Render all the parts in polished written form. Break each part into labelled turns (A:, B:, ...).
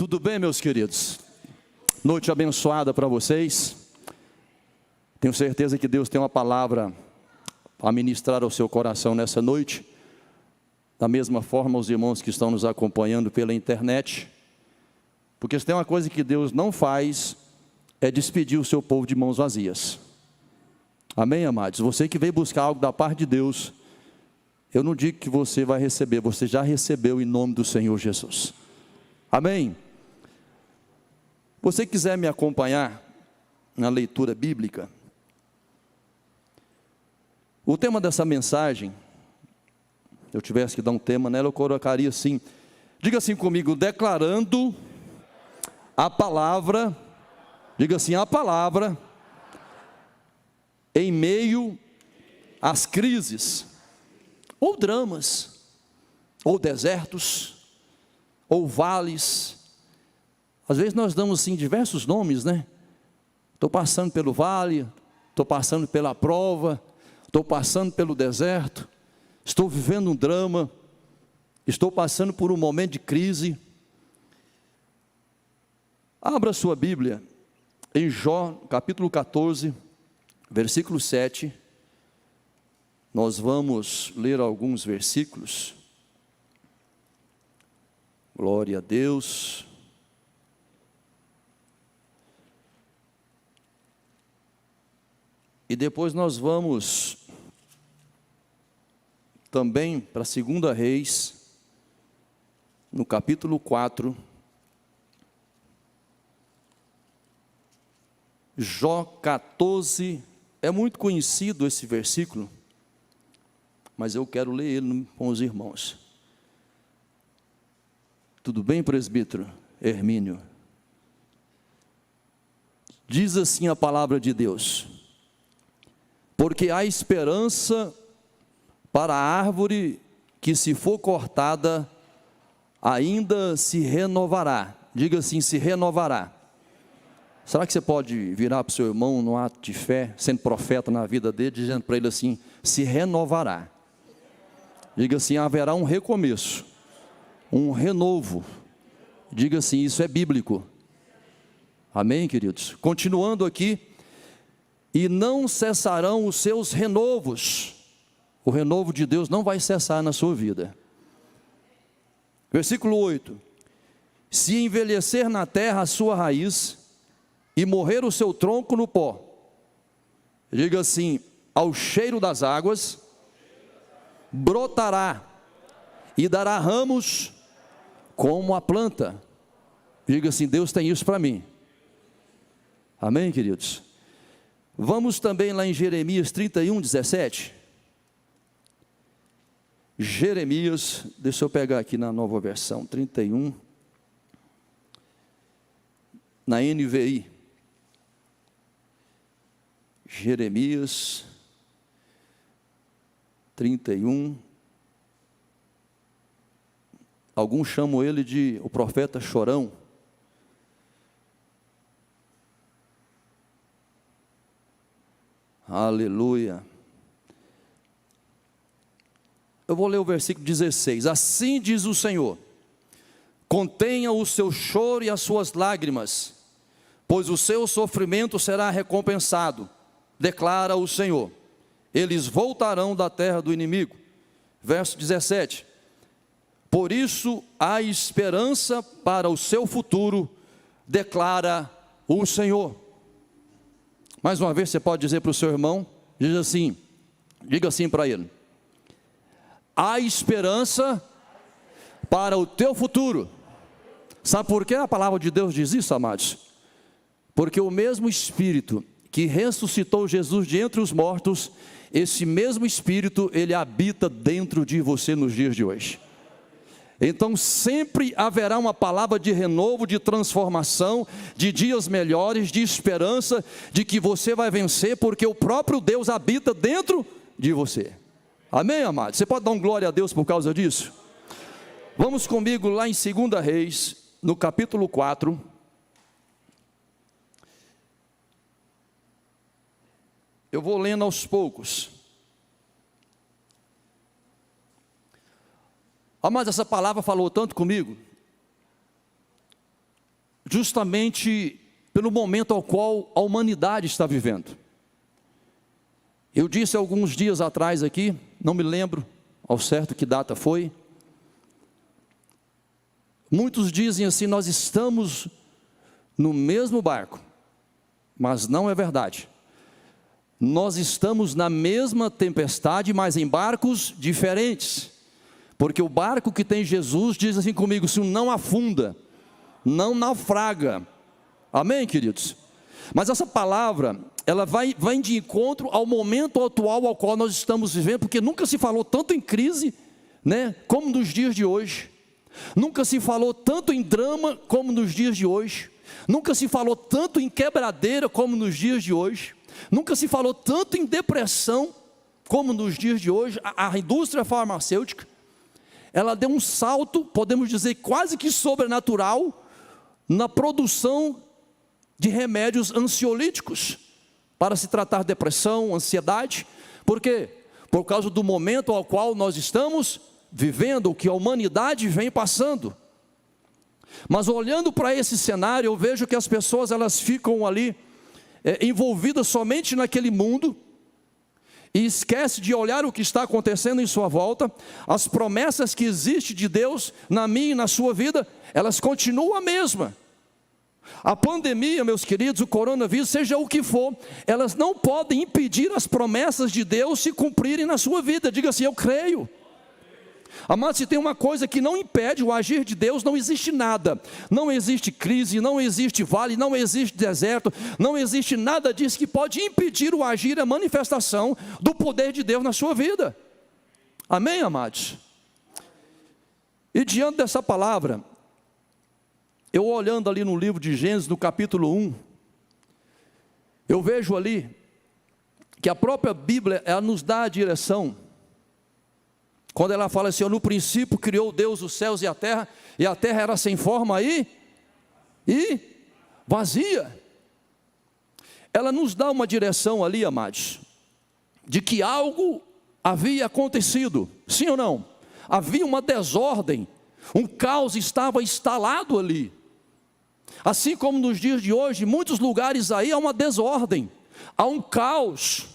A: Tudo bem, meus queridos? Noite abençoada para vocês. Tenho certeza que Deus tem uma palavra a ministrar ao seu coração nessa noite. Da mesma forma, os irmãos que estão nos acompanhando pela internet. Porque se tem uma coisa que Deus não faz, é despedir o seu povo de mãos vazias. Amém, amados? Você que veio buscar algo da parte de Deus, eu não digo que você vai receber, você já recebeu em nome do Senhor Jesus. Amém? Você quiser me acompanhar na leitura bíblica, o tema dessa mensagem, se eu tivesse que dar um tema nela, eu colocaria assim, diga assim comigo, declarando a palavra, diga assim, a palavra, em meio às crises, ou dramas, ou desertos, ou vales. Às vezes nós damos assim diversos nomes, né? Estou passando pelo vale, estou passando pela prova, estou passando pelo deserto, estou vivendo um drama, estou passando por um momento de crise. Abra sua Bíblia em Jó, capítulo 14, versículo 7. Nós vamos ler alguns versículos. Glória a Deus. E depois nós vamos também para 2 Reis, no capítulo 4. Jó 14, é muito conhecido esse versículo, mas eu quero ler ele com os irmãos. Tudo bem, presbítero Hermínio? Diz assim a palavra de Deus: porque há esperança para a árvore que, se for cortada, ainda se renovará. Diga assim, se renovará. Será que você pode virar para o seu irmão no ato de fé, sendo profeta na vida dele, dizendo para ele assim, se renovará. Diga assim, haverá um recomeço, um renovo. Diga assim, isso é bíblico. Amém, queridos? Continuando aqui, e não cessarão os seus renovos. O renovo de Deus não vai cessar na sua vida. Versículo 8. Se envelhecer na terra a sua raiz, e morrer o seu tronco no pó. Diga assim, ao cheiro das águas, brotará, e dará ramos como a planta. Diga assim, Deus tem isso para mim. Amém, queridos? Vamos também lá em Jeremias 31, 17. Jeremias, deixa eu pegar aqui na nova versão, 31, na NVI. Jeremias 31. Alguns chamam ele de o profeta chorão. Aleluia. Eu vou ler o versículo 16. Assim diz o Senhor: contenha o seu choro e as suas lágrimas, pois o seu sofrimento será recompensado, declara o Senhor. Eles voltarão da terra do inimigo. Verso 17. Por isso há esperança para o seu futuro, declara o Senhor. Mais uma vez você pode dizer para o seu irmão, diga assim para ele: há esperança para o teu futuro. Sabe por que a palavra de Deus diz isso, amados? Porque o mesmo Espírito que ressuscitou Jesus de entre os mortos, esse mesmo Espírito, ele habita dentro de você nos dias de hoje. Então sempre haverá uma palavra de renovo, de transformação, de dias melhores, de esperança, de que você vai vencer, porque o próprio Deus habita dentro de você. Amém, amados? Você pode dar um glória a Deus por causa disso? Vamos comigo lá em 2 Reis, no capítulo 4. Eu vou lendo aos poucos. Mas essa palavra falou tanto comigo. justamente pelo momento ao qual a humanidade está vivendo. Eu disse alguns dias atrás aqui, não me lembro ao certo que data foi. Muitos dizem assim: nós estamos no mesmo barco, mas não é verdade. Nós estamos na mesma tempestade, mas em barcos diferentes. Porque o barco que tem Jesus, diz assim comigo, se não afunda, não naufraga. Amém, queridos? Mas essa palavra, ela vai de encontro ao momento atual ao qual nós estamos vivendo, porque nunca se falou tanto em crise, né, como nos dias de hoje. Nunca se falou tanto em drama como nos dias de hoje. Nunca se falou tanto em quebradeira como nos dias de hoje. Nunca se falou tanto em depressão como nos dias de hoje. A indústria farmacêutica, ela deu um salto, podemos dizer quase que sobrenatural, na produção de remédios ansiolíticos para se tratar depressão, ansiedade. Por quê? Por causa do momento ao qual nós estamos vivendo, o que a humanidade vem passando. Mas olhando para esse cenário, eu vejo que as pessoas, elas ficam ali envolvidas somente naquele mundo, e esquece de olhar o que está acontecendo em sua volta. As promessas que existem de Deus na minha e na sua vida, elas continuam a mesma. A pandemia, meus queridos, o coronavírus, seja o que for, elas não podem impedir as promessas de Deus se cumprirem na sua vida. Diga assim: eu creio. Amado, se tem uma coisa que não impede o agir de Deus, não existe nada. Não existe crise, não existe vale, não existe deserto, não existe nada disso que pode impedir o agir, a manifestação do poder de Deus na sua vida. Amém, amados? E diante dessa palavra, eu olhando ali no livro de Gênesis, no capítulo 1, eu vejo ali que a própria Bíblia, ela nos dá a direção. Quando ela fala assim: no princípio criou Deus os céus e a terra era sem forma e vazia. Ela nos dá uma direção ali, amados, de que algo havia acontecido, sim ou não? Havia uma desordem, um caos estava instalado ali. Assim como nos dias de hoje, em muitos lugares aí há uma desordem, há um caos.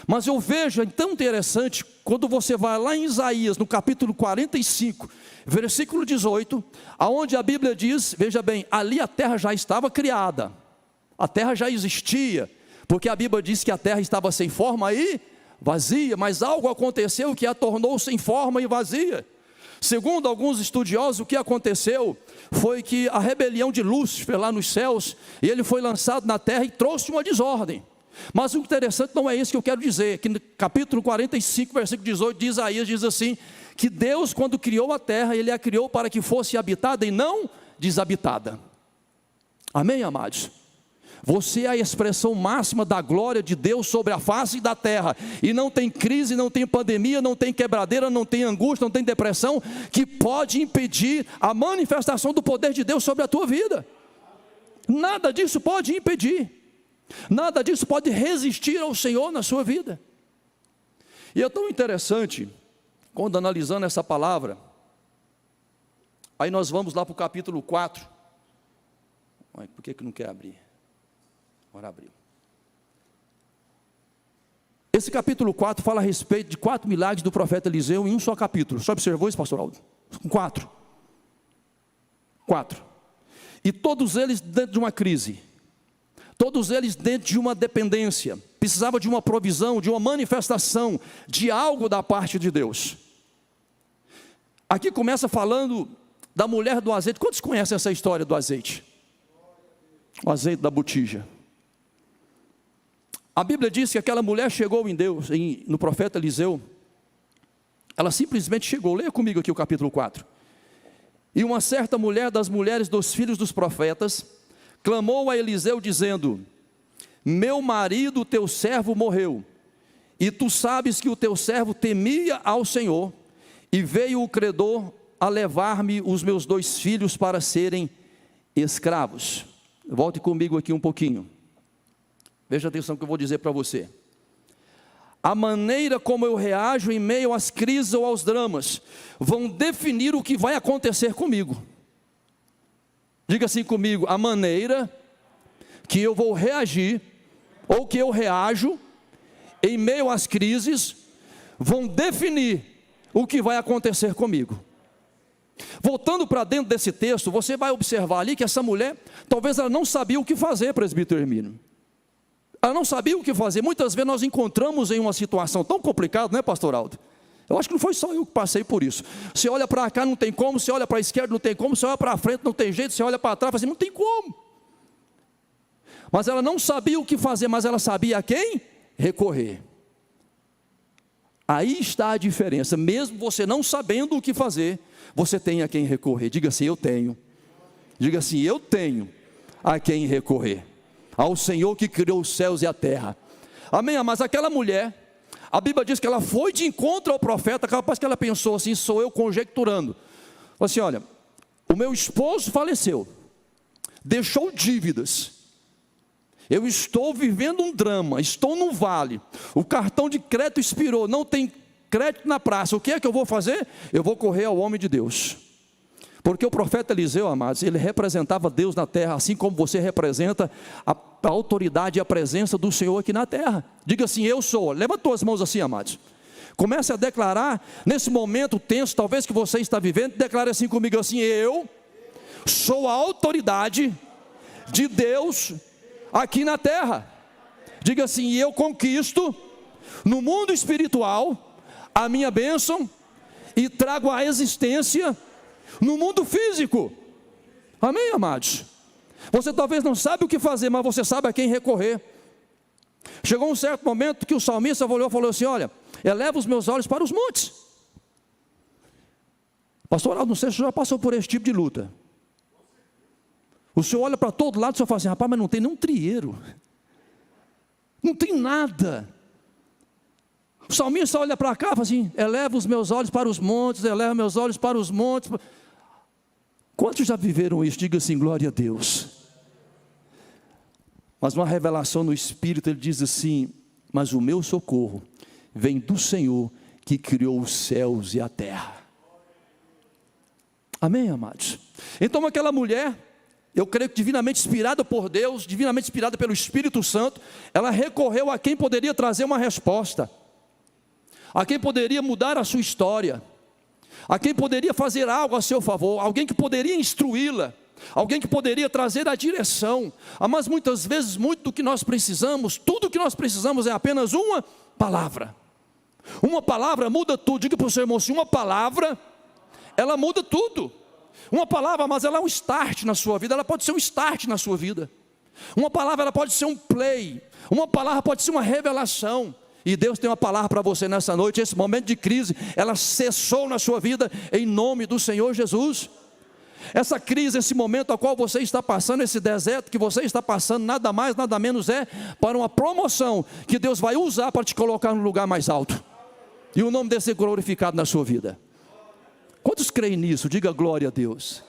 A: Mas eu vejo, é tão interessante, quando você vai lá em Isaías, no capítulo 45, versículo 18, aonde a Bíblia diz, veja bem, ali a terra já estava criada, a terra já existia, porque a Bíblia diz que a terra estava sem forma e vazia, mas algo aconteceu que a tornou sem forma e vazia. Segundo alguns estudiosos, o que aconteceu foi que a rebelião de Lúcifer lá nos céus, e ele foi lançado na terra e trouxe uma desordem. Mas o interessante não é isso que eu quero dizer, que no capítulo 45, versículo 18 de Isaías, diz assim, que Deus, quando criou a terra, Ele a criou para que fosse habitada e não desabitada. Amém, amados? Você é a expressão máxima da glória de Deus sobre a face da terra, e não tem crise, não tem pandemia, não tem quebradeira, não tem angústia, não tem depressão, que pode impedir a manifestação do poder de Deus sobre a tua vida. Nada disso pode impedir. Nada disso pode resistir ao Senhor na sua vida. E é tão interessante, quando analisando essa palavra, aí nós vamos lá para o capítulo 4. Por que não quer abrir? Agora abriu. Esse capítulo 4 fala a respeito de 4 milagres do profeta Eliseu em um só capítulo. Só observou isso, pastor Aldo? 4. E todos eles dentro de uma crise. Todos eles dentro de uma dependência, precisava de uma provisão, de uma manifestação, de algo da parte de Deus. Aqui começa falando da mulher do azeite. Quantos conhecem essa história do azeite? O azeite da botija. A Bíblia diz que aquela mulher chegou em Deus, no profeta Eliseu. Ela simplesmente chegou. Leia comigo aqui o capítulo 4. E uma certa mulher das mulheres dos filhos dos profetas clamou a Eliseu dizendo: meu marido, teu servo, morreu, e tu sabes que o teu servo temia ao Senhor, e veio o credor a levar-me os meus 2 filhos para serem escravos. Volte comigo aqui um pouquinho, veja atenção que eu vou dizer para você. A maneira como eu reajo em meio às crises ou aos dramas, vão definir o que vai acontecer comigo. Diga assim comigo: a maneira que eu vou reagir, ou que eu reajo, em meio às crises, vão definir o que vai acontecer comigo. Voltando para dentro desse texto, você vai observar ali que essa mulher, talvez ela não sabia o que fazer, presbítero Hermínio. Ela não sabia o que fazer. Muitas vezes nós encontramos em uma situação tão complicada, né, pastor Aldo? Eu acho que não foi só eu que passei por isso. Você olha para cá, não tem como. Você olha para a esquerda, não tem como. Você olha para frente, não tem jeito. Você olha para trás, assim, não tem como. Mas ela não sabia o que fazer, mas ela sabia a quem recorrer. Aí está a diferença. Mesmo você não sabendo o que fazer, você tem a quem recorrer. Diga assim: eu tenho. Diga assim: eu tenho a quem recorrer. Ao Senhor que criou os céus e a terra. Amém? Mas aquela mulher, a Bíblia diz que ela foi de encontro ao profeta, capaz que ela pensou assim, sou eu conjecturando. Falou assim: olha, o meu esposo faleceu, deixou dívidas, eu estou vivendo um drama, estou no vale, o cartão de crédito expirou, não tem crédito na praça, o que é que eu vou fazer? Eu vou correr ao homem de Deus. Porque o profeta Eliseu, amados, ele representava Deus na terra, assim como você representa a autoridade e a presença do Senhor aqui na terra. Diga assim: eu sou. Levanta suas mãos assim, amados. Comece a declarar, nesse momento tenso, talvez que você está vivendo, declare assim comigo assim: eu sou a autoridade de Deus aqui na terra. Diga assim: eu conquisto no mundo espiritual a minha bênção e trago a existência no mundo físico. Amém, amados? Você talvez não sabe o que fazer, mas você sabe a quem recorrer. Chegou um certo momento que o salmista olhou e falou assim: olha, eleva os meus olhos para os montes. Pastor Aldo, não sei se o senhor já passou por esse tipo de luta. O senhor olha para todo lado e o senhor fala assim: rapaz, mas não tem nenhum trieiro, não tem nada. O salmista olha para cá e fala assim: eleva os meus olhos para os montes, eleva meus olhos para os montes. Quantos já viveram isso? Diga assim: glória a Deus. Mas uma revelação no Espírito, ele diz assim: mas o meu socorro vem do Senhor que criou os céus e a terra. Amém, amados? Então aquela mulher, eu creio que divinamente inspirada por Deus, divinamente inspirada pelo Espírito Santo, ela recorreu a quem poderia trazer uma resposta, a quem poderia mudar a sua história, a quem poderia fazer algo a seu favor, alguém que poderia instruí-la, alguém que poderia trazer a direção. Mas muitas vezes, muito do que nós precisamos, tudo o que nós precisamos é apenas uma palavra. Uma palavra muda tudo. Diga para o seu irmão assim: uma palavra, ela muda tudo. Uma palavra, mas ela é um start na sua vida, ela pode ser um start na sua vida. Uma palavra, ela pode ser um play, uma palavra pode ser uma revelação. E Deus tem uma palavra para você nessa noite. Esse momento de crise, ela cessou na sua vida, em nome do Senhor Jesus. Essa crise, esse momento ao qual você está passando, esse deserto que você está passando, nada mais, nada menos é para uma promoção que Deus vai usar para te colocar no lugar mais alto, e o nome dele ser glorificado na sua vida. Quantos creem nisso? Diga glória a Deus.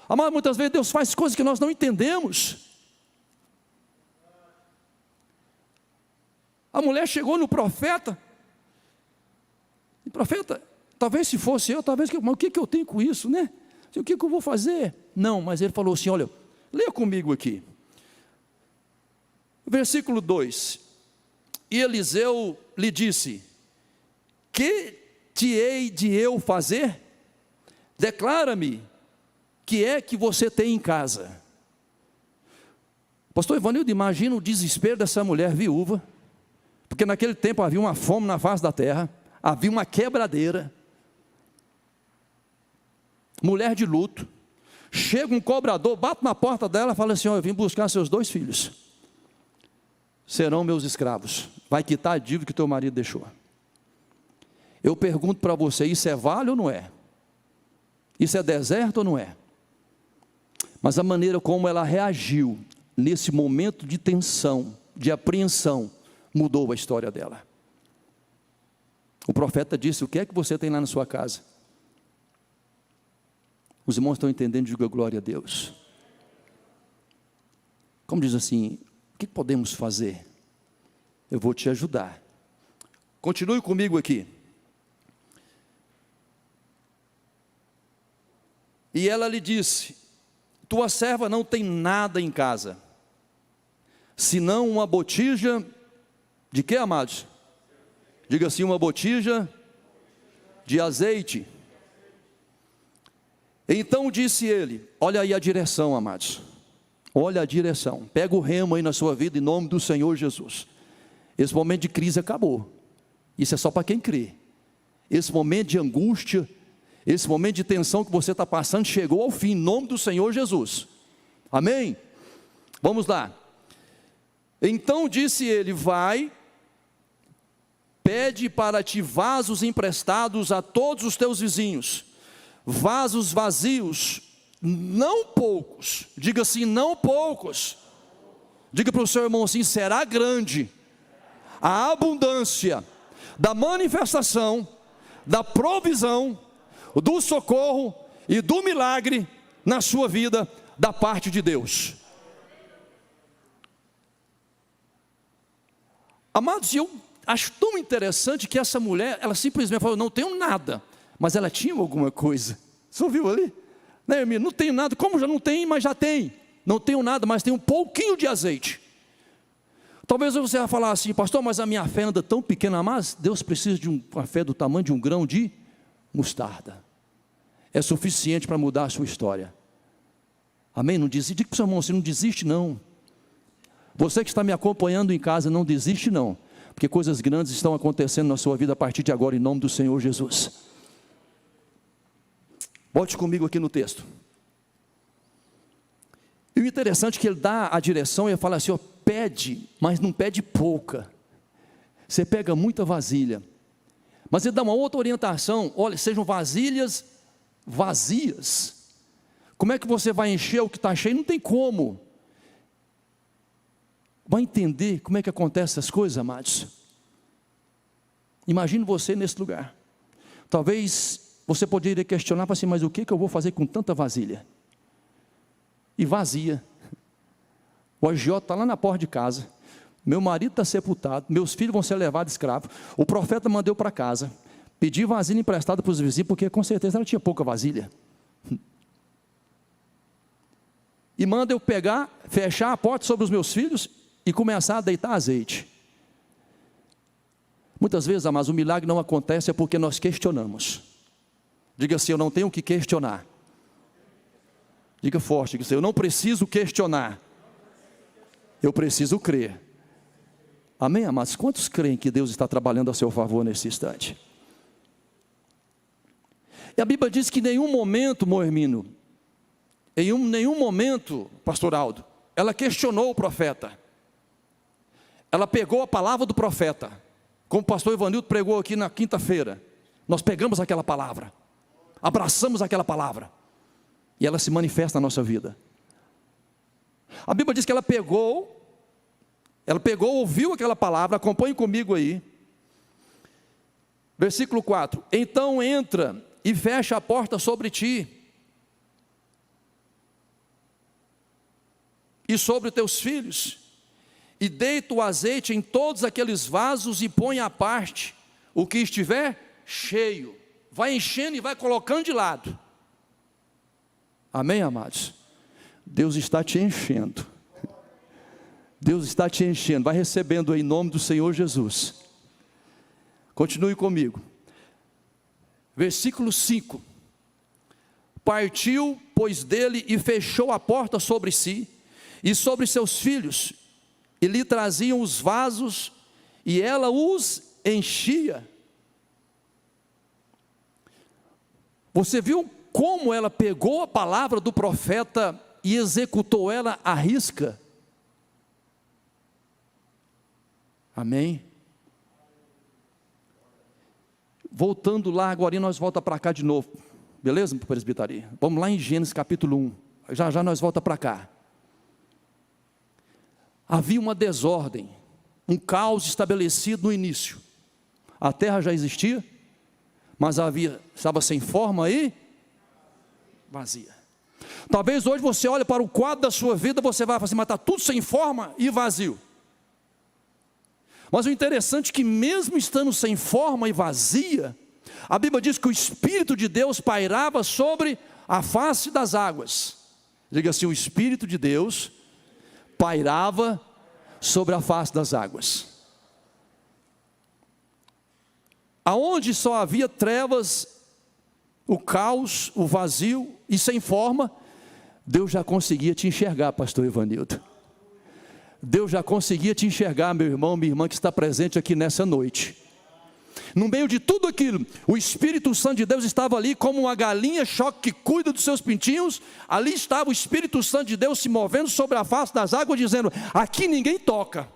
A: Mas muitas vezes Deus faz coisas que nós não entendemos. A mulher chegou no profeta, e profeta, talvez se fosse eu, talvez, mas o que eu tenho com isso, né? O que eu vou fazer? Não, mas ele falou assim: olha, leia comigo aqui, versículo 2, e Eliseu lhe disse: que te hei de eu fazer? Declara-me, que é que você tem em casa? Pastor Ivanildo, imagina o desespero dessa mulher viúva, porque naquele tempo havia uma fome na face da terra, havia uma quebradeira, mulher de luto. Chega um cobrador, bate na porta dela e fala assim: eu vim buscar seus 2 filhos, serão meus escravos, vai quitar a dívida que teu marido deixou. Eu pergunto para você: isso é vale ou não é? Isso é deserto ou não é? Mas a maneira como ela reagiu nesse momento de tensão, de apreensão, mudou a história dela. O profeta disse: o que é que você tem lá na sua casa? Os irmãos estão entendendo? Diga glória a Deus. Como diz assim: o que podemos fazer? Eu vou te ajudar. Continue comigo aqui. E ela lhe disse: tua serva não tem nada em casa, senão uma botija, de quê, amados? Diga assim, uma botija de azeite. Então disse ele, olha aí a direção, amados, olha a direção, pega o remo aí na sua vida, em nome do Senhor Jesus. Esse momento de crise acabou, isso é só para quem crê. Esse momento de angústia, esse momento de tensão que você está passando, chegou ao fim, em nome do Senhor Jesus, amém? Vamos lá. Então disse ele, vai, pede para ti vasos emprestados a todos os teus vizinhos, vasos vazios, não poucos, diga assim, não poucos, diga para o seu irmão assim, será grande a abundância da manifestação, da provisão, do socorro e do milagre na sua vida, da parte de Deus. Amados, eu acho tão interessante que essa mulher, ela simplesmente falou, não tenho nada, mas ela tinha alguma coisa. Você ouviu ali? Né, Hermínio? Não tenho nada, como já não tem, mas já tem. Não tenho nada, mas tenho um pouquinho de azeite. Talvez você vai falar assim, pastor, mas a minha fé anda tão pequena, mas Deus precisa de uma fé do tamanho de um grão de mostarda. É suficiente para mudar a sua história. Amém? Não desiste, diga para o seu irmão, você não desiste não. Você que está me acompanhando em casa, não desiste não, porque coisas grandes estão acontecendo na sua vida a partir de agora, em nome do Senhor Jesus. Volte comigo aqui no texto. E o interessante é que ele dá a direção e ele fala assim, ó, pede, mas não pede pouca. Você pega muita vasilha. Mas ele dá uma outra orientação, olha, sejam vasilhas vazias. Como é que você vai encher o que está cheio? Não tem como. Vai entender como é que acontecem essas coisas, amados? Imagine você nesse lugar. Talvez você poderia questionar, assim, mas o que eu vou fazer com tanta vasilha? E vazia. O agiota está lá na porta de casa. Meu marido está sepultado. Meus filhos vão ser levados escravos. O profeta mandou para casa. Pedi vasilha emprestada para os vizinhos, porque com certeza ela tinha pouca vasilha. E manda eu pegar, fechar a porta sobre os meus filhos e começar a deitar azeite. Muitas vezes, amados, o milagre não acontece é porque nós questionamos. Diga assim, eu não tenho que questionar. Diga forte, diga assim, eu não preciso questionar. Eu preciso crer. Amém, amados? Quantos creem que Deus está trabalhando a seu favor nesse instante? E a Bíblia diz que em nenhum momento, meu irmão, em nenhum momento, pastor Aldo, ela questionou o profeta. Ela pegou a palavra do profeta, como o pastor Ivanildo pregou aqui na quinta-feira. Nós pegamos aquela palavra, abraçamos aquela palavra, e ela se manifesta na nossa vida. A Bíblia diz que ela pegou, ouviu aquela palavra, acompanhe comigo aí. Versículo 4, então entra e fecha a porta sobre ti, e sobre teus filhos, e deita o azeite em todos aqueles vasos, e põe à parte o que estiver cheio. Vai enchendo e vai colocando de lado. Amém, amados? Deus está te enchendo. Deus está te enchendo. Vai recebendo aí, em nome do Senhor Jesus. Continue comigo. Versículo 5. Partiu, pois, dele e fechou a porta sobre si e sobre seus filhos, e lhe traziam os vasos, e ela os enchia. Você viu como ela pegou a palavra do profeta e executou ela à risca? Amém? Voltando lá, agora nós voltamos para cá de novo. Beleza, presbitaria? Vamos lá em Gênesis capítulo 1. Já nós voltamos para cá. Havia uma desordem, um caos estabelecido no início. A terra já existia, mas estava sem forma e vazia. Talvez hoje você olhe para o quadro da sua vida, você vai falar assim, mas está tudo sem forma e vazio. Mas o interessante é que mesmo estando sem forma e vazia, a Bíblia diz que o Espírito de Deus pairava sobre a face das águas. Diga assim: o Espírito de Deus pairava sobre a face das águas. Aonde só havia trevas, o caos, o vazio e sem forma, Deus já conseguia te enxergar, pastor Ivanildo. Deus já conseguia te enxergar, meu irmão, minha irmã que está presente aqui nessa noite. No meio de tudo aquilo, o Espírito Santo de Deus estava ali como uma galinha choque que cuida dos seus pintinhos. Ali estava o Espírito Santo de Deus se movendo sobre a face das águas, dizendo: aqui ninguém toca,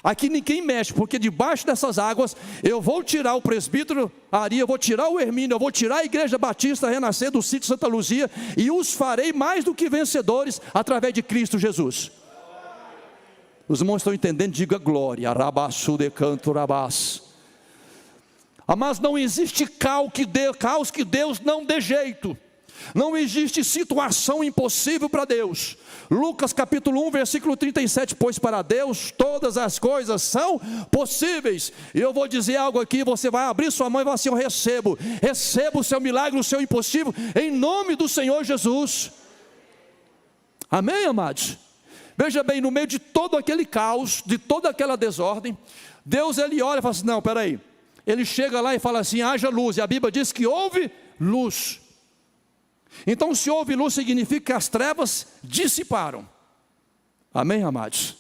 A: aqui ninguém mexe, porque debaixo dessas águas eu vou tirar o presbítero Ari, eu vou tirar o Hermínio, eu vou tirar a Igreja Batista Renascer do sítio Santa Luzia, e os farei mais do que vencedores através de Cristo Jesus. Os irmãos estão entendendo? Diga glória. Arabaçu de canto rabás. Mas não existe caos que Deus não dê jeito. Não existe situação impossível para Deus. Lucas capítulo 1, versículo 37, pois para Deus todas as coisas são possíveis. E eu vou dizer algo aqui, você vai abrir sua mão e vai assim: eu recebo o seu milagre, o seu impossível, em nome do Senhor Jesus. Amém, amados? Veja bem, no meio de todo aquele caos, de toda aquela desordem, Deus ele olha e fala assim: não, peraí. Ele chega lá e fala assim: haja luz, e a Bíblia diz que houve luz. Então, se houve luz, significa que as trevas dissiparam. Amém, amados?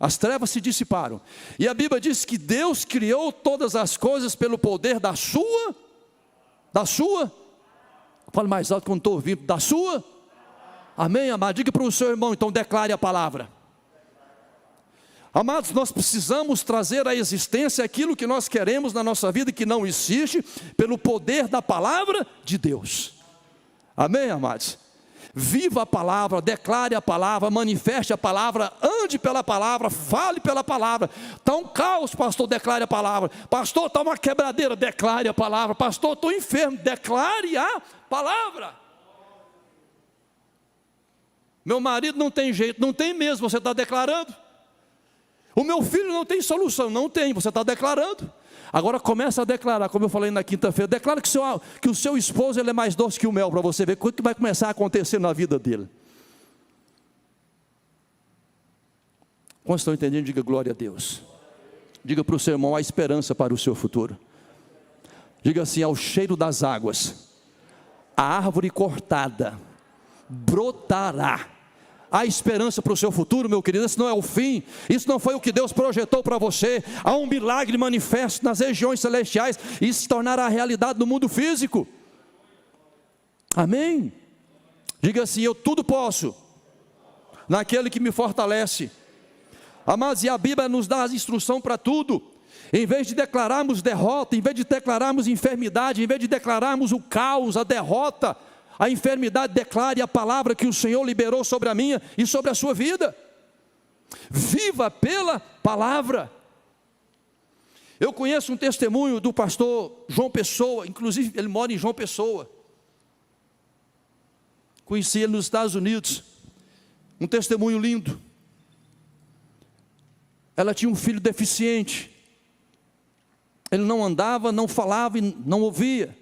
A: As trevas se dissiparam. E a Bíblia diz que Deus criou todas as coisas pelo poder da sua, fale mais alto que eu não estou ouvindo, da sua, amém, amado? Diga para o seu irmão, então declare a palavra. Amados, nós precisamos trazer à existência aquilo que nós queremos na nossa vida, que não existe, pelo poder da palavra de Deus. Amém, amados? Viva a palavra, declare a palavra, manifeste a palavra, ande pela palavra, fale pela palavra. Está um caos, pastor, declare a palavra. Pastor, está uma quebradeira, declare a palavra. Pastor, estou enfermo, declare a palavra. Meu marido não tem jeito, não tem mesmo, você está declarando. O meu filho não tem solução, não tem, você está declarando. Agora começa a declarar, como eu falei na quinta-feira, declara que o seu esposo ele é mais doce que o mel, para você ver o que vai começar a acontecer na vida dele. Quando estão entendendo, diga glória a Deus. Diga para o seu irmão: há esperança para o seu futuro. Diga assim: ao cheiro das águas, a árvore cortada brotará. Há esperança para o seu futuro, meu querido. Isso não é o fim, isso não foi o que Deus projetou para você. Há um milagre manifesto nas regiões celestiais, e isso se tornará realidade no mundo físico. Amém? Diga assim: eu tudo posso naquele que me fortalece. Amados, e a Bíblia nos dá a instrução para tudo. Em vez de declararmos derrota, em vez de declararmos enfermidade, em vez de declararmos o caos, a derrota, a enfermidade, declare a palavra que o Senhor liberou sobre a minha e sobre a sua vida. Viva pela palavra. Eu conheço um testemunho do pastor João Pessoa, inclusive ele mora em João Pessoa. Conheci ele nos Estados Unidos. Um testemunho lindo. Ela tinha um filho deficiente. Ele não andava, não falava e não ouvia.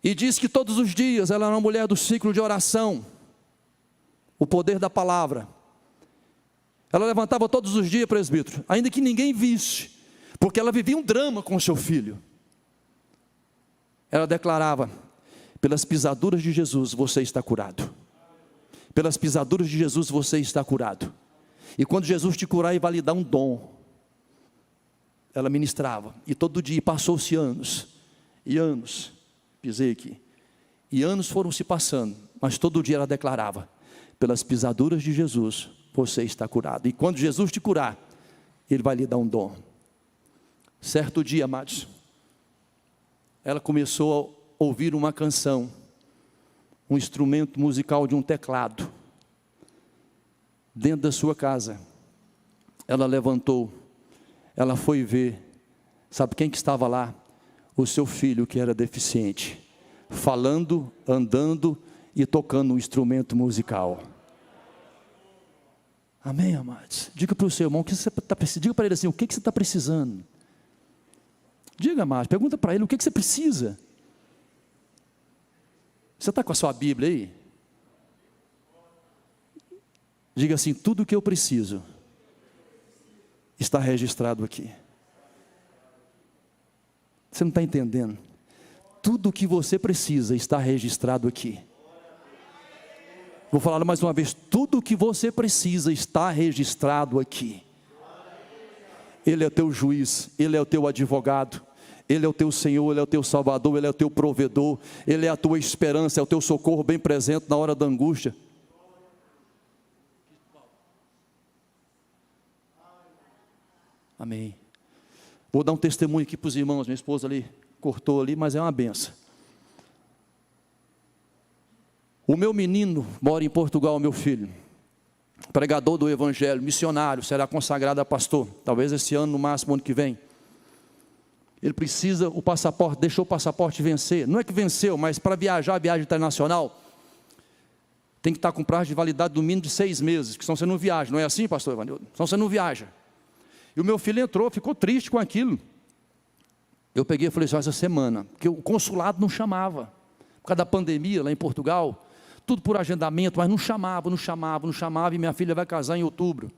A: E diz que todos os dias ela era uma mulher do ciclo de oração, o poder da palavra. Ela levantava todos os dias, presbítero, ainda que ninguém visse, porque ela vivia um drama com o seu filho. Ela declarava: pelas pisaduras de Jesus você está curado. Pelas pisaduras de Jesus você está curado. E quando Jesus te curar, Ele vai lhe dar um dom. Ela ministrava, e todo dia passou-se anos, e anos. Pisei aqui, e anos foram se passando, mas todo dia ela declarava: pelas pisaduras de Jesus, você está curado. E quando Jesus te curar, Ele vai lhe dar um dom. Certo dia, amados, ela começou a ouvir uma canção, um instrumento musical de um teclado, dentro da sua casa. Ela levantou, ela foi ver, sabe quem que estava lá? O seu filho que era deficiente, falando, andando e tocando um instrumento musical. Amém, amados? Diga para o seu irmão, o que você está precisando? Diga para ele assim: o que você está precisando? Diga, amados, pergunta para ele: o que você precisa? Você está com a sua Bíblia aí? Diga assim: tudo o que eu preciso está registrado aqui. Você não está entendendo? Tudo o que você precisa está registrado aqui. Vou falar mais uma vez: tudo o que você precisa está registrado aqui. Ele é o teu juiz, Ele é o teu advogado, Ele é o teu Senhor, Ele é o teu Salvador, Ele é o teu provedor, Ele é a tua esperança, é o teu socorro bem presente na hora da angústia. Amém. Vou dar um testemunho aqui para os irmãos. Minha esposa ali cortou ali, mas é uma benção. O meu menino mora em Portugal, meu filho, pregador do evangelho, missionário, será consagrado a pastor, talvez esse ano, no máximo ano que vem. Ele precisa o passaporte, deixou o passaporte vencer, não é que venceu, mas para viajar, viagem internacional, tem que estar com prazo de validade do mínimo de 6 meses, porque senão você não viaja, não é assim, pastor Evanildo? Senão você não viaja. E o meu filho entrou, ficou triste com aquilo. Eu peguei e falei assim: essa semana, porque o consulado não chamava, por causa da pandemia lá em Portugal, tudo por agendamento, mas não chamava, e minha filha vai casar em outubro.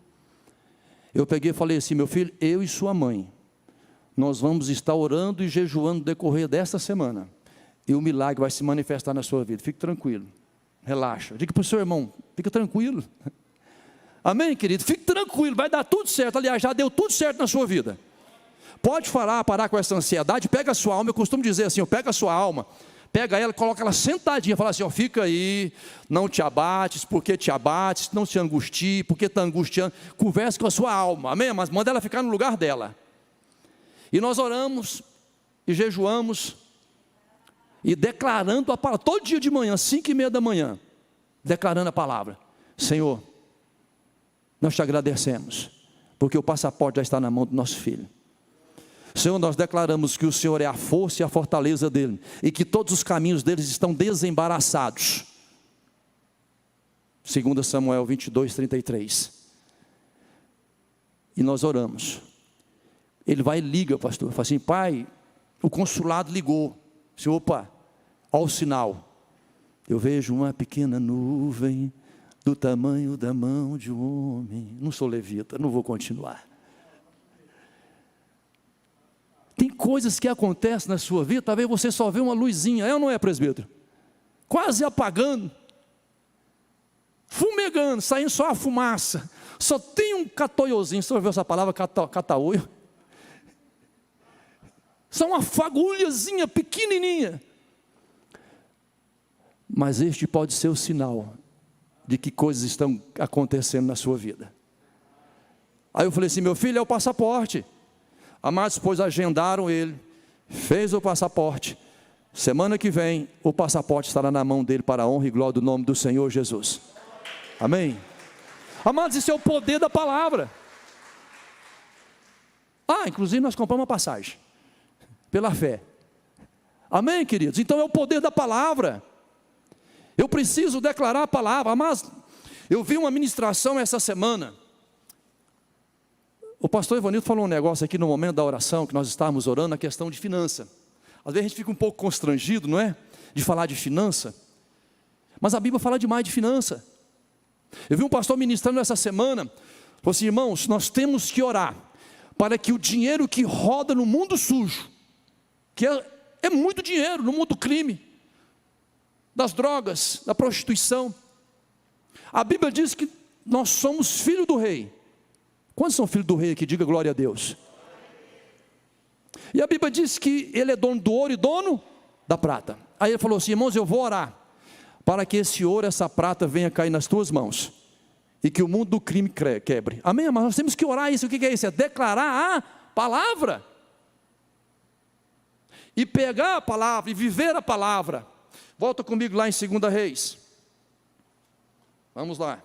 A: Eu peguei e falei assim: meu filho, eu e sua mãe, nós vamos estar orando e jejuando no decorrer desta semana, e o milagre vai se manifestar na sua vida, fique tranquilo, relaxa. Diga para o seu irmão: fica tranquilo. Amém, querido? Fique tranquilo, vai dar tudo certo. Aliás, já deu tudo certo na sua vida. Pode parar com essa ansiedade. Pega a sua alma, eu costumo dizer assim: pega a sua alma, pega ela, coloca ela sentadinha, fala assim: fica aí, não te abates, porque te abates, não te angustie, porque está angustiando. Converse com a sua alma, amém? Mas manda ela ficar no lugar dela. E nós oramos e jejuamos e declarando a palavra, todo dia de manhã, 5:30 da manhã, declarando a palavra: Senhor, nós te agradecemos, porque o passaporte já está na mão do nosso filho. Senhor, nós declaramos que o Senhor é a força e a fortaleza dele, e que todos os caminhos deles estão desembaraçados. 2 Samuel 22:33. E nós oramos. Ele vai e liga, pastor, fala assim: pai, o consulado ligou. Senhor, opa, olha o sinal. Eu vejo uma pequena nuvem do tamanho da mão de um homem. Não sou levita, não vou continuar. Tem coisas que acontecem na sua vida, talvez você só vê uma luzinha, é ou não é, presbítero? Quase apagando, fumegando, saindo só a fumaça, só tem um catoiozinho. Você ouviu essa palavra, cataoio? Só uma fagulhazinha pequenininha. Mas este pode ser o sinal de que coisas estão acontecendo na sua vida. Aí eu falei assim: meu filho, é o passaporte. Amados, depois agendaram ele, fez o passaporte. Semana que vem, o passaporte estará na mão dele para a honra e glória do nome do Senhor Jesus. Amém? Amados, isso é o poder da palavra. Inclusive nós compramos uma passagem, pela fé. Amém, queridos? Então é o poder da palavra. Eu preciso declarar a palavra. Mas eu vi uma ministração essa semana. O pastor Evanildo falou um negócio aqui no momento da oração, que nós estávamos orando, a questão de finança. Às vezes a gente fica um pouco constrangido, não é? De falar de finança. Mas a Bíblia fala demais de finança. Eu vi um pastor ministrando essa semana, falou assim: irmãos, nós temos que orar para que o dinheiro que roda no mundo sujo, que é muito dinheiro no mundo do crime, das drogas, da prostituição. A Bíblia diz que nós somos filhos do rei. Quantos são filhos do rei aqui? Diga glória a Deus. E a Bíblia diz que ele é dono do ouro e dono da prata. Aí ele falou assim: irmãos, eu vou orar para que esse ouro, essa prata venha cair nas tuas mãos, e que o mundo do crime quebre. Amém? Mas nós temos que orar isso. O que é isso? É declarar a palavra, e pegar a palavra, e viver a palavra. Volta comigo lá em 2 Reis. Vamos lá.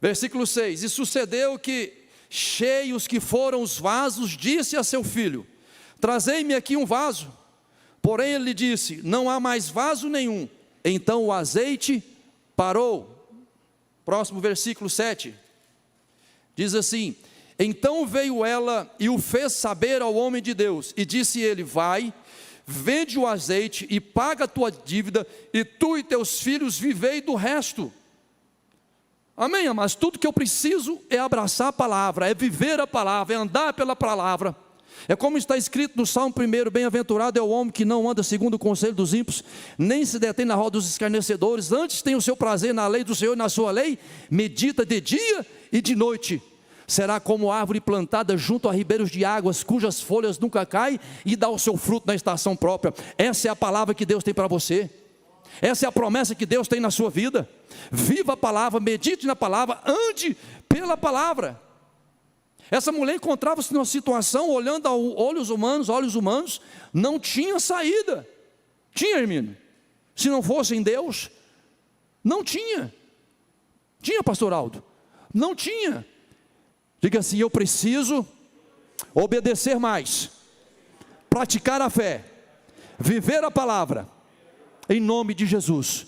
A: Versículo 6: e sucedeu que, cheios que foram os vasos, disse a seu filho: trazei-me aqui um vaso. Porém ele lhe disse: não há mais vaso nenhum. Então o azeite parou. Próximo versículo 7. Diz assim: então veio ela e o fez saber ao homem de Deus, e disse ele: vai, vende o azeite e paga a tua dívida, e tu e teus filhos vivei do resto. Amém, amados? Tudo que eu preciso é abraçar a palavra, é viver a palavra, é andar pela palavra. É como está escrito no Salmo 1: bem-aventurado é o homem que não anda segundo o conselho dos ímpios, nem se detém na roda dos escarnecedores, antes tem o seu prazer na lei do Senhor, e na sua lei medita de dia e de noite. Será como árvore plantada junto a ribeiros de águas, cujas folhas nunca caem, e dá o seu fruto na estação própria. Essa é a palavra que Deus tem para você. Essa é a promessa que Deus tem na sua vida. Viva a palavra, medite na palavra, ande pela palavra. Essa mulher encontrava-se numa situação, olhando a olhos humanos, não tinha saída. Tinha, Hermínio? Se não fosse em Deus, não tinha. Tinha, pastor Aldo? Não tinha. Diga assim: eu preciso obedecer mais, praticar a fé, viver a palavra, em nome de Jesus.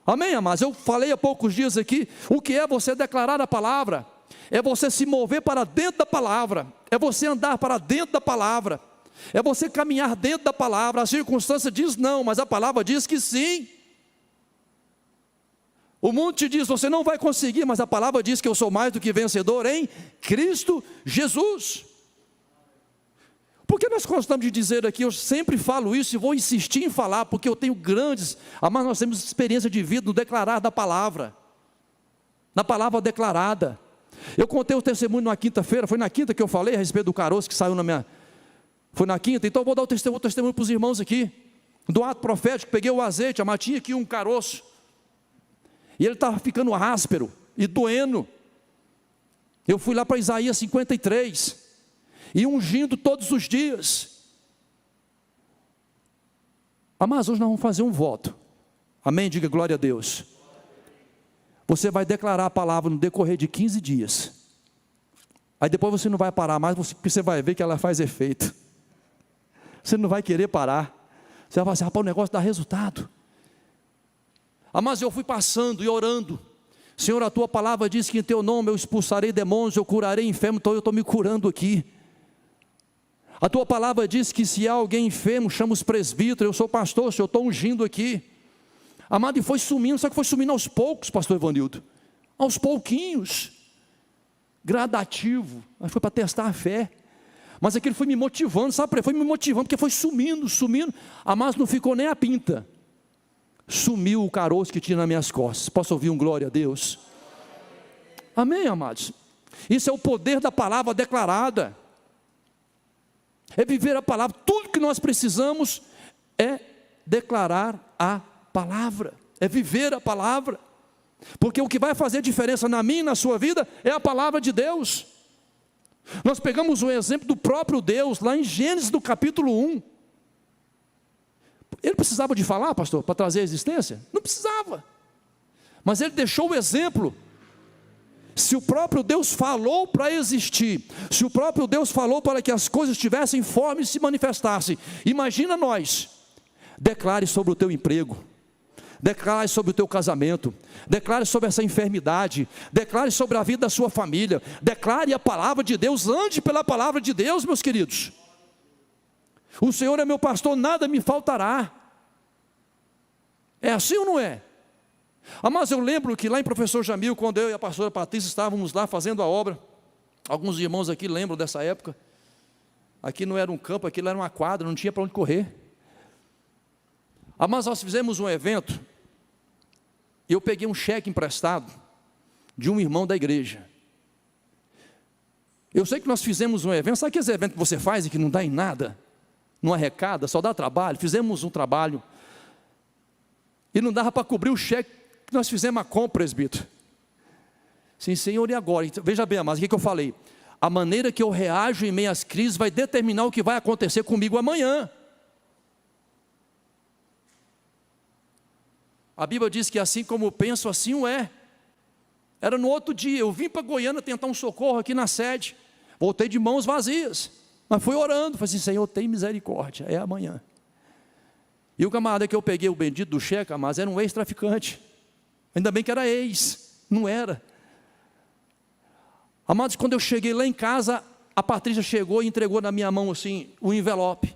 A: Amém, amados? Eu falei há poucos dias aqui, o que é você declarar a palavra? É você se mover para dentro da palavra, é você andar para dentro da palavra, é você caminhar dentro da palavra. A circunstância diz não, mas a palavra diz que sim. O mundo te diz, você não vai conseguir, mas a palavra diz que eu sou mais do que vencedor em Cristo Jesus. Por que nós gostamos de dizer aqui, eu sempre falo isso e vou insistir em falar, porque eu tenho mas nós temos experiência de vida no declarar da palavra, na palavra declarada. Eu contei o testemunho na quinta-feira, foi na quinta que eu falei a respeito do caroço que saiu foi na quinta, então eu vou dar o testemunho para os irmãos aqui, do ato profético. Peguei o azeite, tinha aqui um caroço, e ele estava ficando áspero e doendo. Eu fui lá para Isaías 53, e ungindo todos os dias. Mas hoje nós vamos fazer um voto, amém? Diga glória a Deus. Você vai declarar a palavra no decorrer de 15 dias, aí depois você não vai parar mais, porque você vai ver que ela faz efeito, você não vai querer parar, você vai falar assim: rapaz, o negócio dá resultado. Mas eu fui passando e orando: Senhor, a tua palavra diz que em teu nome eu expulsarei demônios, eu curarei enfermo, então eu estou me curando aqui. A tua palavra diz que se há alguém enfermo, chama os presbíteros, eu sou pastor, Senhor, eu estou ungindo aqui. Amado, e foi sumindo, só que foi sumindo aos poucos, pastor Evanildo, aos pouquinhos, gradativo, mas foi para testar a fé. Mas aquilo foi me motivando, sabe? Foi me motivando, porque foi sumindo, mas não ficou nem a pinta. Sumiu o caroço que tinha nas minhas costas. Posso ouvir um glória a Deus? Amém, amados? Isso é o poder da palavra declarada, é viver a palavra. Tudo que nós precisamos é declarar a palavra, é viver a palavra, porque o que vai fazer diferença na minha e na sua vida é a palavra de Deus. Nós pegamos o exemplo do próprio Deus, lá em Gênesis do capítulo 1, ele precisava de falar, pastor, para trazer a existência? Não precisava, mas ele deixou o exemplo. Se o próprio Deus falou para existir, se o próprio Deus falou para que as coisas tivessem forma e se manifestassem, imagina nós. Declare sobre o teu emprego, declare sobre o teu casamento, declare sobre essa enfermidade, declare sobre a vida da sua família, declare a palavra de Deus, ande pela palavra de Deus, meus queridos. O Senhor é meu pastor, nada me faltará. É assim ou não é? Mas eu lembro que lá em Professor Jamil, quando eu e a pastora Patrícia estávamos lá fazendo a obra, alguns irmãos aqui lembram dessa época, aqui não era um campo, aquilo era uma quadra, não tinha para onde correr. Mas nós fizemos um evento, e eu peguei um cheque emprestado de um irmão da igreja. Eu sei que nós fizemos um evento, sabe aqueles eventos que você faz e que não dá em nada? Não arrecada, só dá trabalho. Fizemos um trabalho, e não dava para cobrir o cheque, que nós fizemos a compra, presbítero. Sim, Senhor, e agora? Então, veja bem, mas o que eu falei? A maneira que eu reajo em meio às crises vai determinar o que vai acontecer comigo amanhã. A Bíblia diz que assim como eu penso, assim o é. Era no outro dia, eu vim para Goiânia tentar um socorro aqui na sede, voltei de mãos vazias, mas fui orando, falei assim: Senhor, tem misericórdia, é amanhã. E o camarada que eu peguei o bendito do cheque, mas era um ex-traficante, ainda bem que era ex, não era. Amados, quando eu cheguei lá em casa, a Patrícia chegou e entregou na minha mão assim, o envelope.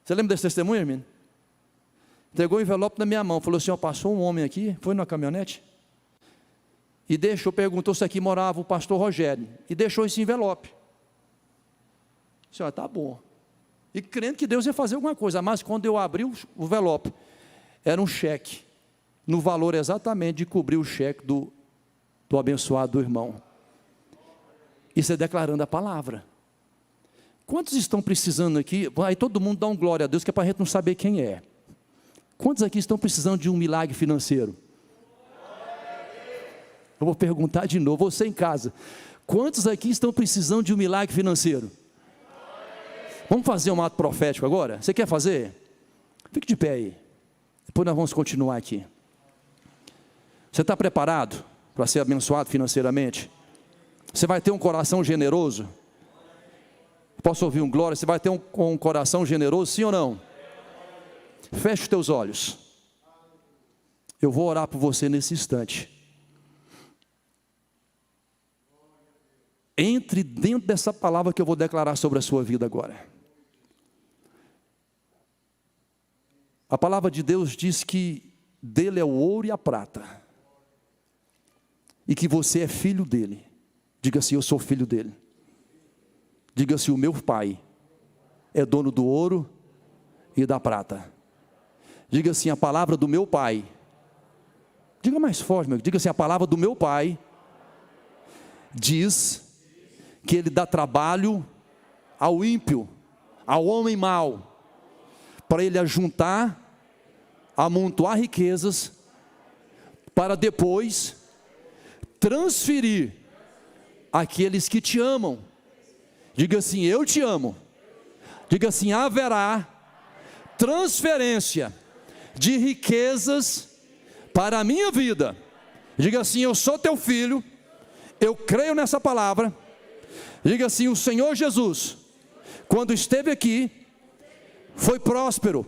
A: Você lembra desse testemunho, irmão? Entregou o envelope na minha mão, falou assim, ó, passou um homem aqui, foi na caminhonete, e perguntou se aqui morava o pastor Rogério, e deixou esse envelope. Senhora, tá bom. E crendo que Deus ia fazer alguma coisa, mas quando eu abri o envelope, era um cheque, no valor exatamente de cobrir o cheque do abençoado do irmão. Isso é declarando a palavra. Quantos estão precisando aqui? Aí todo mundo dá um glória a Deus, que é para a gente não saber quem é. Quantos aqui estão precisando de um milagre financeiro? Eu vou perguntar de novo, você em casa. Quantos aqui estão precisando de um milagre financeiro? Vamos fazer um ato profético agora? Você quer fazer? Fique de pé aí. Depois nós vamos continuar aqui. Você está preparado para ser abençoado financeiramente? Você vai ter um coração generoso? Posso ouvir um glória? Você vai ter um coração generoso, sim ou não? Feche os teus olhos. Eu vou orar por você nesse instante. Entre dentro dessa palavra que eu vou declarar sobre a sua vida agora. A palavra de Deus diz que dele é o ouro e a prata. E que você é filho dele. Diga assim, eu sou filho dele. Diga assim, o meu pai é dono do ouro e da prata. Diga assim, a palavra do meu pai. Diga mais forte, meu. Diga assim, a palavra do meu pai diz que ele dá trabalho ao ímpio, ao homem mau, para ele ajuntar, amontoar riquezas, para depois transferir àqueles que te amam. Diga assim, eu te amo. Diga assim, haverá transferência de riquezas para a minha vida. Diga assim, eu sou teu filho, eu creio nessa palavra. Diga assim, o Senhor Jesus, quando esteve aqui, foi próspero.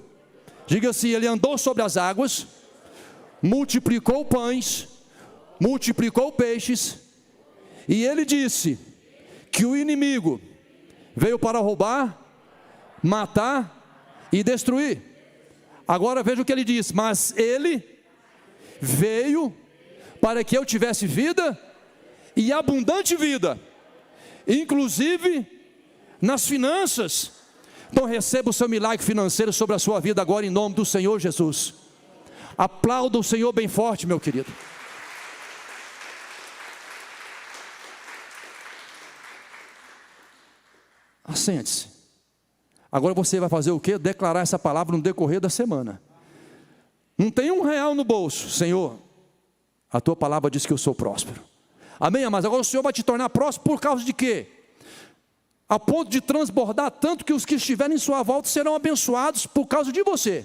A: Diga assim, ele andou sobre as águas, multiplicou pães, multiplicou peixes, e ele disse que o inimigo veio para roubar, matar e destruir. Agora veja o que ele diz, mas ele veio para que eu tivesse vida e abundante vida, inclusive nas finanças. Então receba o seu milagre financeiro sobre a sua vida agora em nome do Senhor Jesus. Aplauda o Senhor bem forte, meu querido. Assente-se. Agora você vai fazer o quê? Declarar essa palavra no decorrer da semana. Não tem R$1 no bolso. Senhor, a tua palavra diz que eu sou próspero. Amém, amados? Agora o Senhor vai te tornar próspero por causa de quê? A ponto de transbordar tanto que os que estiverem em sua volta serão abençoados por causa de você.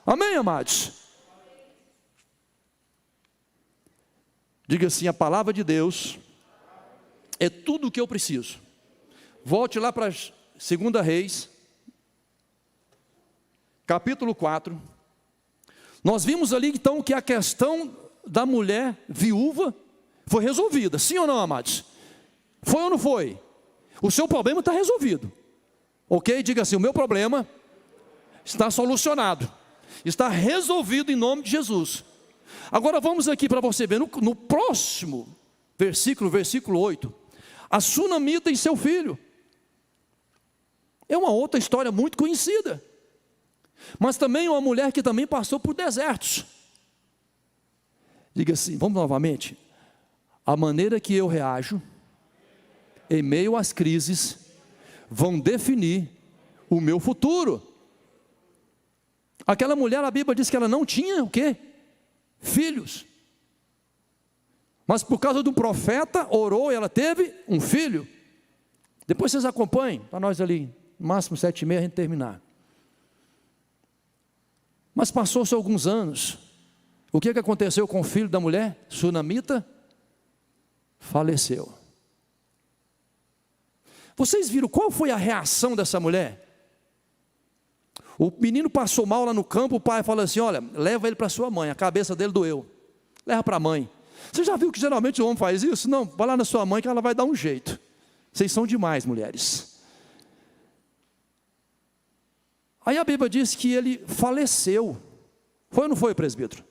A: Amém, amados? Diga assim, a palavra de Deus é tudo o que eu preciso. Volte lá para 2 Reis, capítulo 4. Nós vimos ali então que a questão da mulher viúva foi resolvida, sim ou não, amados? Foi ou não foi? O seu problema está resolvido, ok? Diga assim, o meu problema está solucionado, está resolvido em nome de Jesus. Agora vamos aqui para você ver, no próximo versículo 8, a sunamita e seu filho. É uma outra história muito conhecida, mas também uma mulher que também passou por desertos. Diga assim, vamos novamente. A maneira que eu reajo em meio às crises vão definir o meu futuro. Aquela mulher, a Bíblia diz que ela não tinha o quê? Filhos. Mas por causa do profeta, orou e ela teve um filho. Depois vocês acompanhem, para nós ali, no máximo 7h30 a gente terminar. Mas passou-se alguns anos. O que aconteceu com o filho da mulher? Sunamita faleceu. Vocês viram qual foi a reação dessa mulher? O menino passou mal lá no campo, o pai falou assim, olha, leva ele para sua mãe, a cabeça dele doeu. Leva para a mãe. Você já viu que geralmente o homem faz isso? Não, vai lá na sua mãe que ela vai dar um jeito. Vocês são demais, mulheres. Aí a Bíblia diz que ele faleceu. Foi ou não foi, presbítero?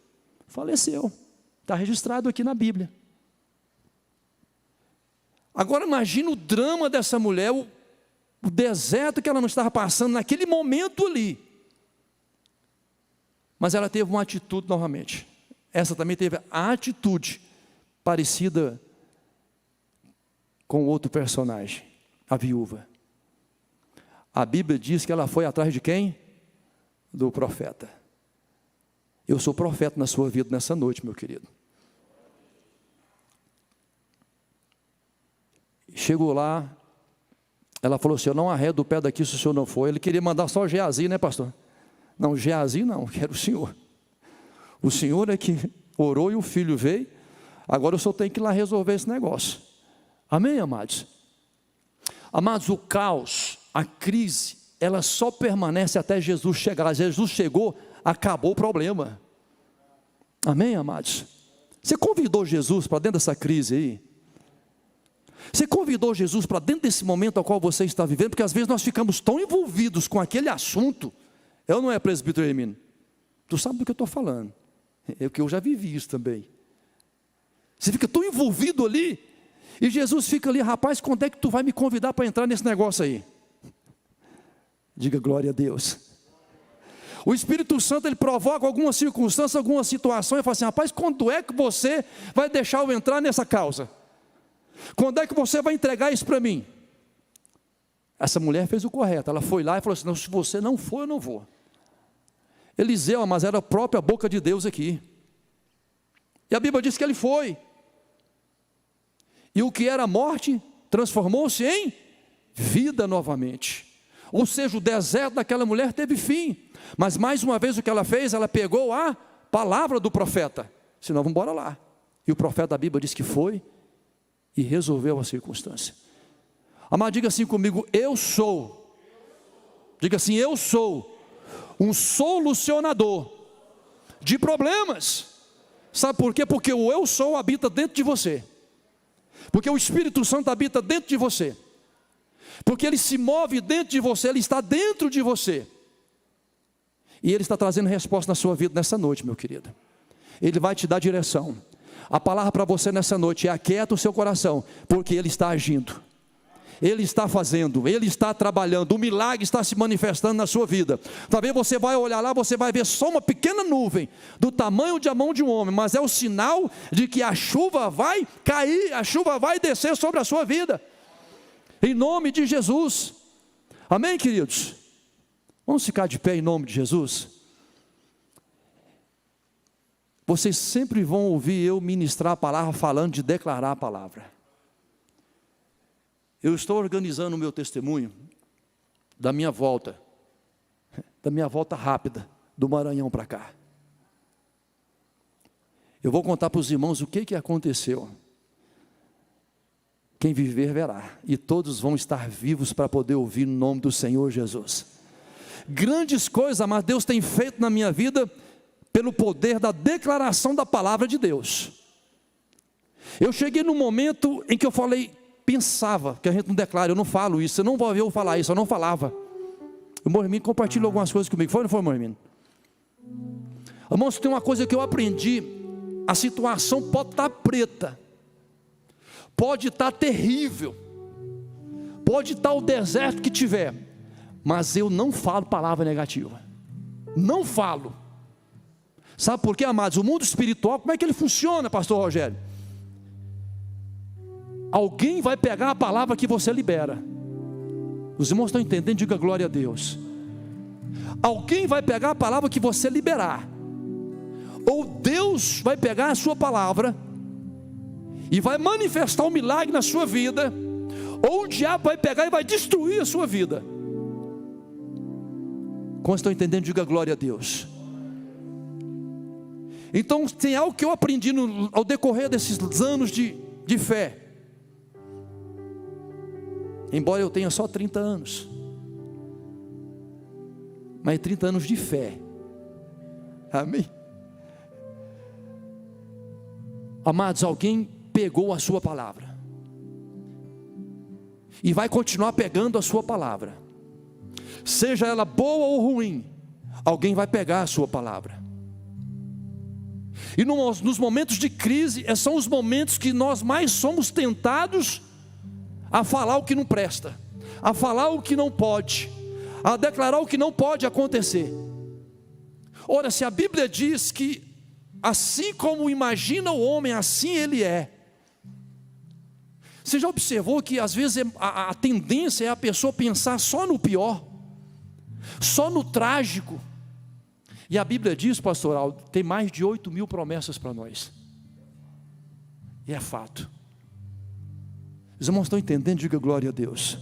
A: Faleceu. Está registrado aqui na Bíblia. Agora imagina o drama dessa mulher, o deserto que ela não estava passando naquele momento ali. Mas ela teve uma atitude novamente. Essa também teve a atitude parecida com outro personagem, a viúva. A Bíblia diz que ela foi atrás de quem? Do profeta. Eu sou profeta na sua vida nessa noite, meu querido. Chegou lá, ela falou assim: eu não arredo o pé daqui se o senhor não for. Ele queria mandar só Geazi, né, pastor? Não, Geazi não, quero o senhor. O senhor é que orou e o filho veio. Agora o senhor tem que ir lá resolver esse negócio. Amém, amados? Amados, o caos, a crise, ela só permanece até Jesus chegar. Jesus chegou, acabou o problema. Amém, amados? Você convidou Jesus para dentro dessa crise aí? Você convidou Jesus para dentro desse momento ao qual você está vivendo? Porque às vezes nós ficamos tão envolvidos com aquele assunto. Eu não é, presbítero Hermínio? Tu sabe do que eu estou falando. É que eu já vivi isso também. Você fica tão envolvido ali, e Jesus fica ali: rapaz, quando é que tu vai me convidar para entrar nesse negócio aí? Diga glória a Deus. O Espírito Santo, ele provoca alguma circunstância, alguma situação, e fala assim: rapaz, quando é que você vai deixar eu entrar nessa causa? Quando é que você vai entregar isso para mim? Essa mulher fez o correto, ela foi lá e falou assim: não, se você não for, eu não vou. Eliseu, mas era a própria boca de Deus aqui. E a Bíblia diz que ele foi. E o que era morte, transformou-se em vida novamente. Ou seja, o deserto daquela mulher teve fim. Mas mais uma vez o que ela fez? Ela pegou a palavra do profeta. Senão, vamos embora lá. E o profeta da Bíblia diz que foi e resolveu a circunstância. Amado, diga assim comigo: eu sou. Diga assim: eu sou um solucionador de problemas. Sabe por quê? Porque o eu sou habita dentro de você. Porque o Espírito Santo habita dentro de você. Porque ele se move dentro de você, ele está dentro de você. E ele está trazendo resposta na sua vida nessa noite, meu querido. Ele vai te dar direção. A palavra para você nessa noite é: aquieta o seu coração, porque ele está agindo. Ele está fazendo, ele está trabalhando, o milagre está se manifestando na sua vida. Talvez você vai olhar lá, você vai ver só uma pequena nuvem, do tamanho de a mão de um homem, mas é o sinal de que a chuva vai cair, a chuva vai descer sobre a sua vida, em nome de Jesus. Amém, queridos? Vamos ficar de pé em nome de Jesus? Vocês sempre vão ouvir eu ministrar a palavra falando de declarar a palavra. Eu estou organizando o meu testemunho da minha volta rápida do Maranhão para cá. Eu vou contar para os irmãos o que aconteceu. Quem viver verá, e todos vão estar vivos para poder ouvir no nome do Senhor Jesus. Grandes coisas, mas Deus tem feito na minha vida pelo poder da declaração da palavra de Deus. Eu cheguei num momento em que eu pensava, que a gente não declara, eu não falo isso, você não vai ver eu falar isso, eu não falava. O irmão Hermínio compartilhou algumas coisas comigo, foi ou não foi, irmão Hermínio? Irmãos, tem uma coisa que eu aprendi: a situação pode estar preta, pode estar terrível, pode estar o deserto que tiver, mas eu não falo palavra negativa, não falo. Sabe por quê, amados? O mundo espiritual, como é que ele funciona, pastor Rogério? Alguém vai pegar a palavra que você libera. Os irmãos estão entendendo? Diga glória a Deus. Alguém vai pegar a palavra que você liberar. Ou Deus vai pegar a sua palavra e vai manifestar um milagre na sua vida, ou o diabo vai pegar e vai destruir a sua vida. Como estão entendendo? Diga glória a Deus. Então tem algo que eu aprendi ao decorrer desses anos de fé. Embora eu tenha só 30 anos, mas 30 anos de fé. Amém? Amados, alguém pegou a sua palavra e vai continuar pegando a sua palavra. seja ela boa ou ruim, alguém vai pegar a sua palavra. E nos momentos de crise, são os momentos que nós mais somos tentados a falar o que não presta, a falar o que não pode, a declarar o que não pode acontecer. Ora, se a Bíblia diz que assim como imagina o homem, assim ele é. Você já observou que às vezes a tendência é a pessoa pensar só no pior, só no trágico? E a Bíblia diz, pastor Aldo, tem mais de 8.000 promessas para nós. E é fato. Os irmãos estão entendendo? Diga glória a Deus.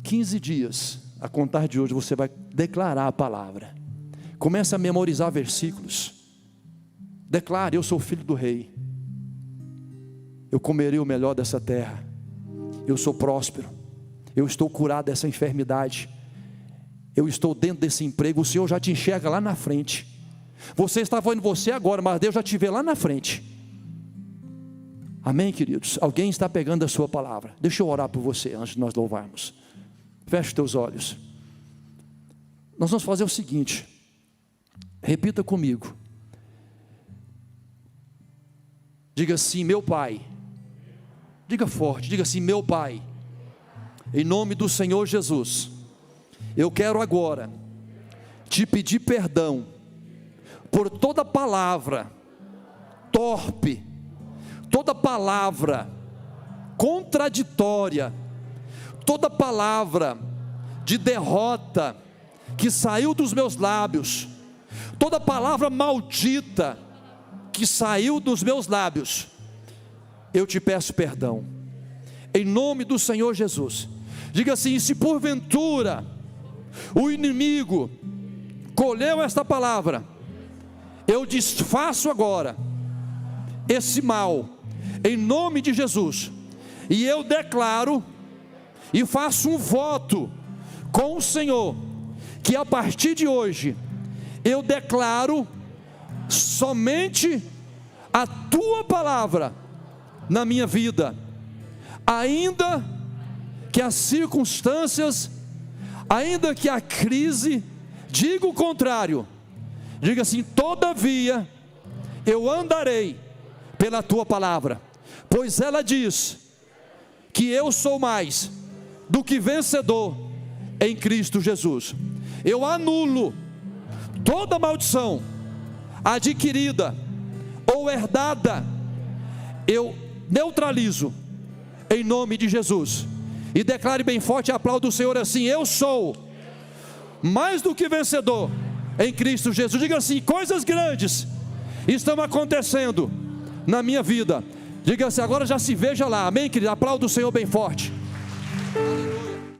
A: 15 dias, a contar de hoje, você vai declarar a palavra. Comece a memorizar versículos. Declare: eu sou filho do rei, eu comerei o melhor dessa terra, eu sou próspero, eu estou curado dessa enfermidade, eu estou dentro desse emprego. O Senhor já te enxerga lá na frente. Você está vendo você agora, mas Deus já te vê lá na frente. Amém, queridos? Alguém está pegando a sua palavra. Deixa eu orar por você antes de nós louvarmos. Feche os teus olhos. Nós vamos fazer o seguinte. Repita comigo. Diga assim: meu Pai. Diga forte, diga assim: meu Pai, em nome do Senhor Jesus, eu quero agora te pedir perdão por toda palavra torpe, toda palavra contraditória, toda palavra de derrota que saiu dos meus lábios, toda palavra maldita que saiu dos meus lábios, eu te peço perdão, em nome do Senhor Jesus. Diga assim: se porventura o inimigo colheu esta palavra, eu desfaço agora esse mal, em nome de Jesus, e eu declaro e faço um voto com o Senhor, que a partir de hoje, eu declaro somente a tua palavra na minha vida, ainda que as circunstâncias, ainda que a crise diga o contrário. Diga assim: todavia eu andarei pela tua palavra, pois ela diz que eu sou mais do que vencedor em Cristo Jesus. Eu anulo toda maldição adquirida ou herdada, eu neutralizo em nome de Jesus. E declare bem forte e aplauda o Senhor assim: eu sou mais do que vencedor em Cristo Jesus. Diga assim: coisas grandes estão acontecendo na minha vida. Diga assim: agora já se veja lá. Amém, querido? Aplauda o Senhor bem forte. Aleluia.